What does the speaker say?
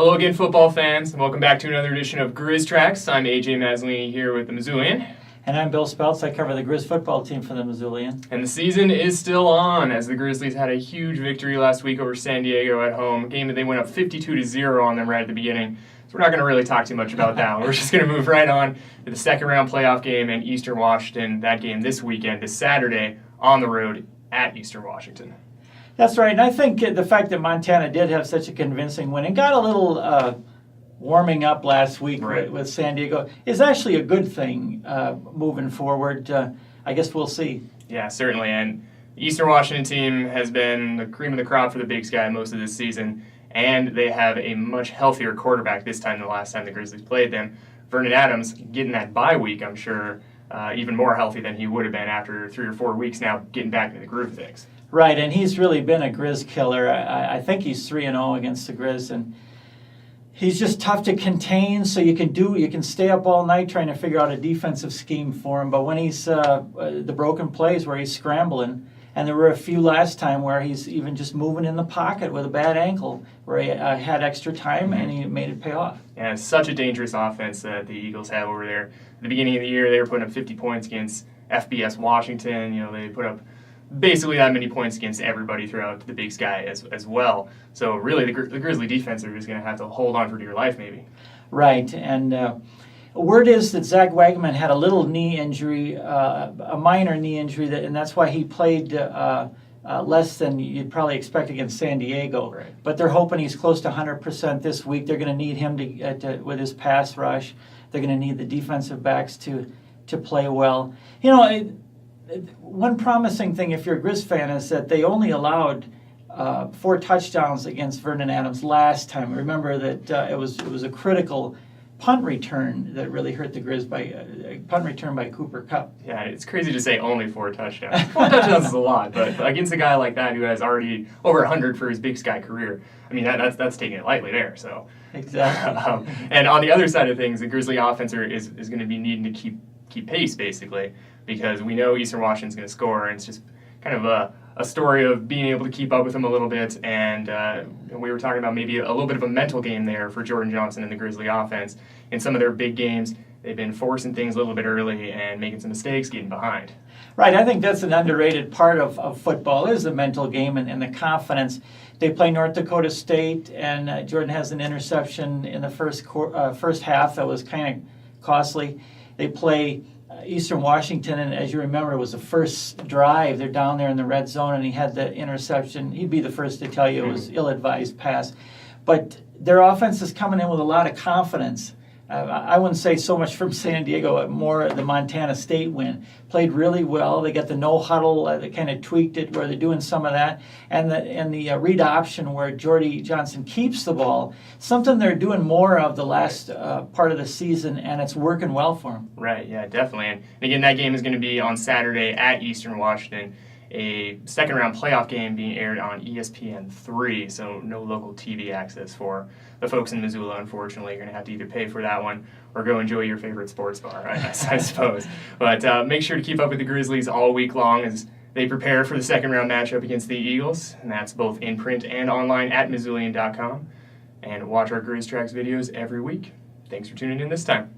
Hello again, football fans, and welcome back to another edition of Griz Tracks. I'm AJ Maslini here with the Missoulian. And I'm Bill Speltz. I cover the Griz football team for the Missoulian. And the season is still on, as the Grizzlies had a huge victory last week over San Diego at home, a game that they went up 52-0 on them right at the beginning. So we're not going to really talk too much about that. We're just going to move right on to the second round playoff game in Eastern Washington. That game this weekend, this Saturday, on the road at Eastern Washington. That's right, and I think the fact that Montana did have such a convincing win and got a little warming up last week with San Diego is actually a good thing moving forward. I guess we'll see. Yeah, certainly. And the Eastern Washington team has been the cream of the crop for the Big Sky most of this season, and they have a much healthier quarterback this time than the last time the Grizzlies played them. Vernon Adams getting that bye week, I'm sure, even more healthy than he would have been after 3 or 4 weeks now, getting back into the groove of things. Right, and he's really been a Griz killer. I think he's 3-0 against the Griz, and he's just tough to contain. So you can stay up all night trying to figure out a defensive scheme for him. But when he's the broken plays where he's scrambling, and there were a few last time where he's even just moving in the pocket with a bad ankle, where he had extra time and he made it pay off. Yeah, it's such a dangerous offense that the Eagles have over there. At the beginning of the year, they were putting up 50 points against FBS Washington. You know, they put up basically that many points against everybody throughout the Big Sky as well. So really, the Grizzly defense are just going to have to hold on for dear life, maybe. Right, and word is that Zach Wagman had a little knee injury, a minor knee injury, and that's why he played less than you'd probably expect against San Diego. Right. But they're hoping he's close to 100% this week. They're going to need him to with his pass rush. They're going to need the defensive backs to play well. You know, one promising thing, if you're a Griz fan, is that they only allowed 4 touchdowns against Vernon Adams last time. Remember that it was a critical punt return that really hurt the Griz by punt return by Cooper Kupp. Yeah, it's crazy to say only 4 touchdowns. 4 touchdowns is a lot, but against a guy like that who has already over 100 for his Big Sky career, I mean that's taking it lightly there. So exactly. And on the other side of things, the Grizzly offense is going to be needing to keep pace basically, because we know Eastern Washington's going to score, and it's just kind of a story of being able to keep up with them a little bit. And we were talking about maybe a little bit of a mental game there for Jordan Johnson and the Grizzly offense. In some of their big games, they've been forcing things a little bit early and making some mistakes, getting behind. Right, I think that's an underrated part of football is the mental game and the confidence. They play North Dakota State, and Jordan has an interception in the first half that was kind of costly. They play Eastern Washington, and as you remember, it was the first drive. They're down there in the red zone, and he had the interception. He'd be the first to tell you it was ill-advised pass. But their offense is coming in with a lot of confidence. I wouldn't say so much from San Diego, more the Montana State win. Played really well. They got the no huddle. They kind of tweaked it where they're doing some of that. And the read option where Jordy Johnson keeps the ball, something they're doing more of the last part of the season, and it's working well for them. Right, yeah, definitely. And again, that game is going to be on Saturday at Eastern Washington, a second-round playoff game being aired on ESPN3, so no local TV access for the folks in Missoula, unfortunately. You're going to have to either pay for that one or go enjoy your favorite sports bar, I suppose. But make sure to keep up with the Grizzlies all week long as they prepare for the second-round matchup against the Eagles, and that's both in print and online at Missoulian.com. And watch our Griz Tracks videos every week. Thanks for tuning in this time.